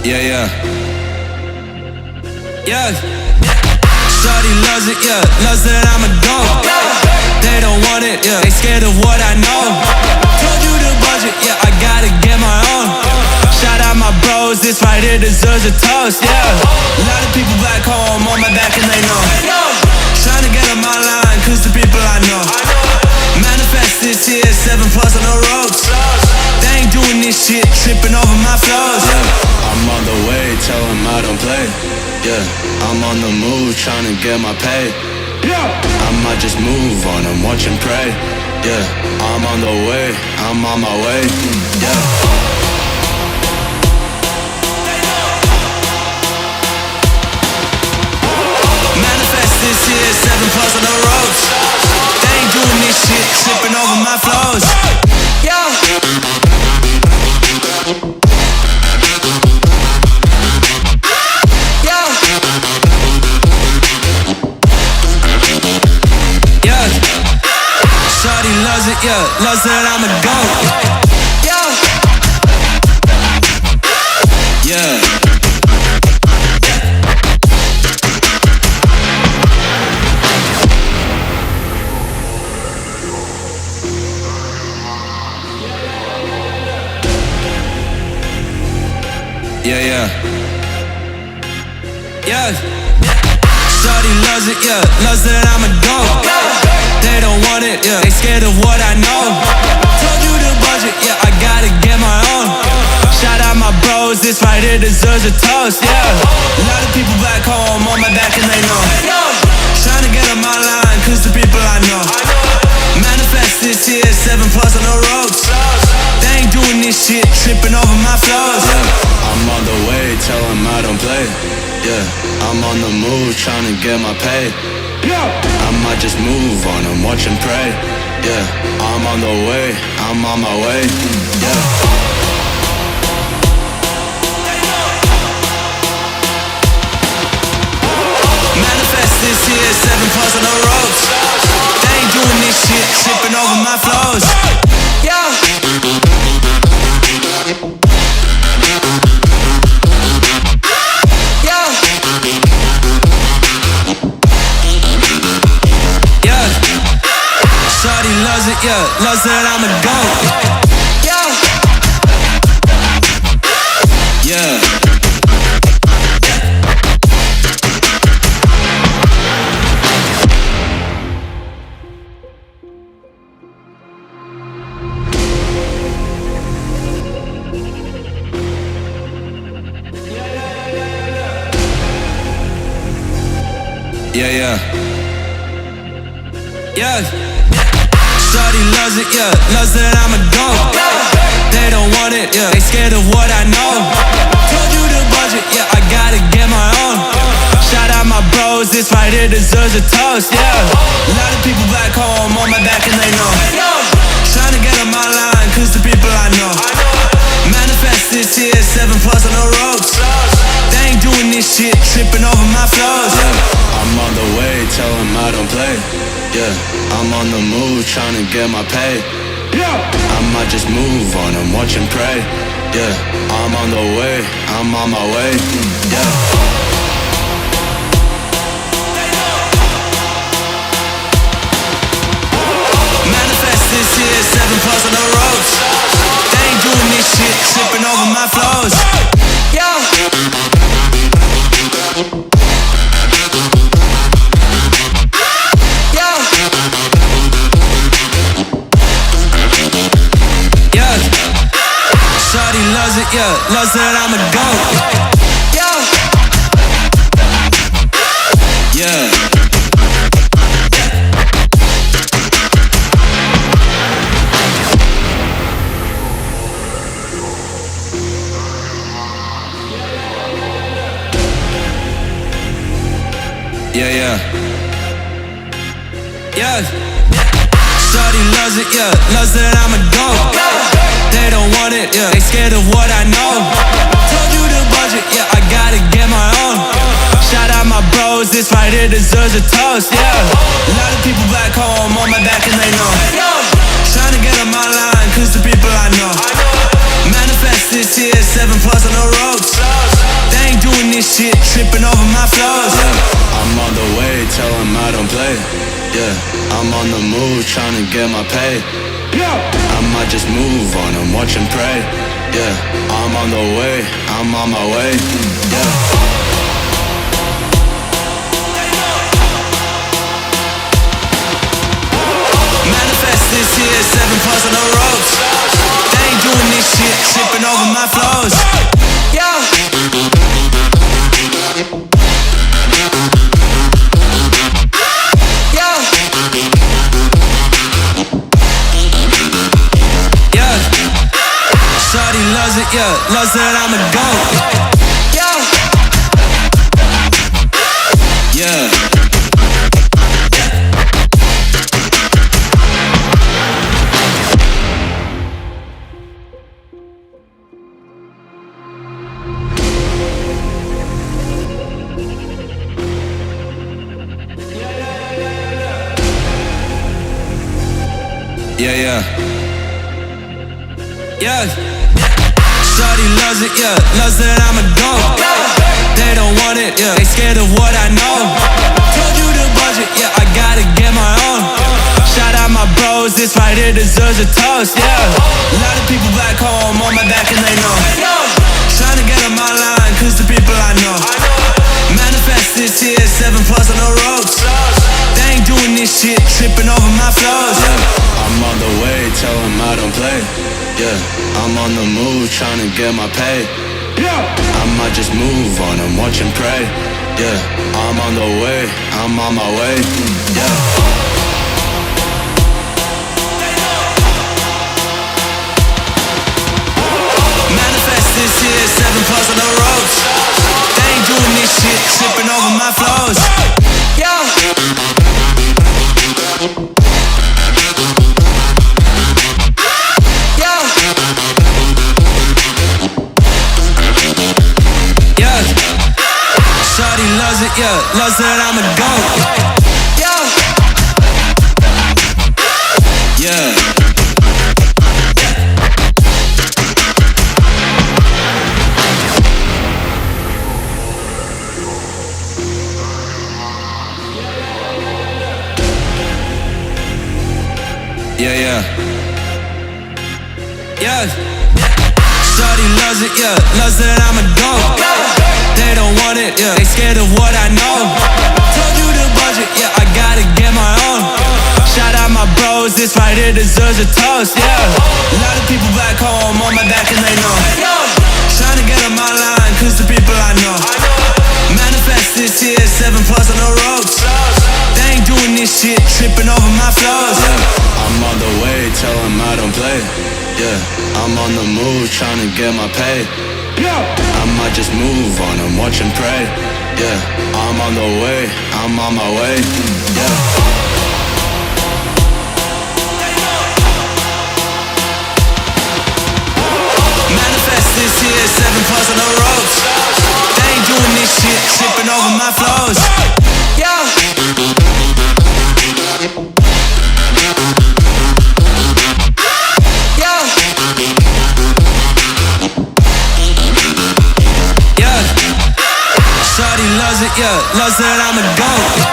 Yeah, yeah. Yeah. Shawty loves it, yeah. Loves that I'm a dog. They don't want it, yeah. They scared of what I know. Told you the budget, yeah. I gotta get my own. Shout out my bros, this right here deserves a toast, yeah. A lot of people back home on my back and they know. Tryna get on my line, cause the people I know. Manifest this here, 7+ on the ropes. They ain't doing this shit, tripping over my flows. Yeah, I'm on the way, tell them I don't play. Yeah, I'm on the move, tryna get my pay. I might just move on and watch and pray. Yeah, I'm on the way, I'm on my way. Yeah. Manifest this here, 7+ on the ropes. They ain't doing this shit, tripping over my flows. Yeah. Shawty loves it, yeah. Loves that I'm a goat. Yeah. Yeah. Yeah, yeah. Yeah. Shawty loves it, yeah. Loves that I'm a goat. They don't want it, yeah. They scared of what I know. Told you the budget, yeah. I gotta get my own. Shout out my bros, this right here deserves a toast, yeah. A lot of people back home on my back and they know. Tryna get on my line, cause the people I know. Manifest this here, 7+ on the ropes. They ain't doing this shit, tripping over my flows. Yeah, I'm on the way, tell them I don't play. Yeah, I'm on the move, tryna get my pay. I might just move on and watch and pray. Yeah, I'm on the way, I'm on my way. Yeah. Manifest this here, 7+ on the ropes. They ain't doing this shit, tripping over my flows. Yeah. Shawty loves it, yeah. Loves that I'm a goat. Yeah. Yeah. Yeah, yeah. Yeah. Shawty loves it, yeah. Loves that I'm a goat. They don't want it, yeah. They scared of what I know. Told you the budget, yeah. I gotta get my own. Shout out my bros, this right here deserves a toast, yeah. A lot of people back home on my back and they know. Tryna get on my line, cause the people I know. Manifest this here, 7+ on the ropes. They ain't doing this shit, tripping over my flows. Yeah, I'm on the way, tell them I don't play. Yeah, I'm on the move, tryna get my pay. I might just move on and watch and pray. Yeah, I'm on the way, I'm on my way. Yeah. Manifest this here, 7+ on the ropes. They ain't doing this shit, tripping over my flows. Yeah. Shawty loves it, yeah. Loves that I'm a goat. Yeah. Yeah. Yeah, yeah. Yeah. Shawty loves it, yeah. Loves that I'm a goat. They don't want it, yeah. They scared of what I know. Told you the budget, yeah. I gotta get my own. Shout out my bros, this right here deserves a toast, yeah. A lot of people back home on my back and they know. Tryna get on my line, cause the people I know. Manifest this here, 7+ on the ropes. shit, tripping over my flows. Yeah, I'm on the way, tell him I don't play. Yeah, I'm on the move, trying to get my pay. I might just move on and watch and pray. Yeah, I'm on the way, I'm on my way. Yeah. Manifest this here, 7 plus on the ropes. They ain't doing this shit, tripping over my flows. Yeah. Shawty loves it, yeah, loves that I'm a goat. Yeah. Yeah. Yeah. Shawty loves it, yeah, loves that I'm a goat. They don't want it, yeah, they scared of what I know. Told you the budget, yeah, I gotta get my own. Shout out my bros, this right here deserves a toast, yeah. A lot of people back home on my back and they know. Trying to get on my line, cause the people I know. Manifest this here, 7 plus on the ropes. They ain't doing this shit, tripping over my flows. Yeah, I'm on the way, tell them I don't play. Yeah, I'm on the move, trying to get my pay. I might just move on and watch and pray. Yeah, I'm on the way, I'm on my way. Yeah. Manifest this here, 7 plus on the ropes. They ain't doing this shit, tripping over my flows. Yeah. Shawty loves it, yeah, loves that I'm a goat. Yeah. Yeah. Shawty loves it, yeah, loves that I'm a goat. They don't want it, yeah, they scared of what I know. Told you the budget, yeah, I gotta get my own. Shout out my bros, this right here deserves a toast, yeah. A lot of people back home on my back and they know. Trying to get on my line, cause the people I know. Manifest this here, 7 plus on the ropes. They ain't doing this shit, tripping over my flows. Yeah, I'm on the way, tell them I don't play. Yeah, I'm on the move, trying to get my pay. I might just move on and watch and pray. Yeah, I'm on the way, I'm on my way. Yeah. Manifest this here, 7 plus on the ropes. They ain't doing this shit, tripping over my flows. Yeah. Shawty loves it, yeah, loves that I'm a goat.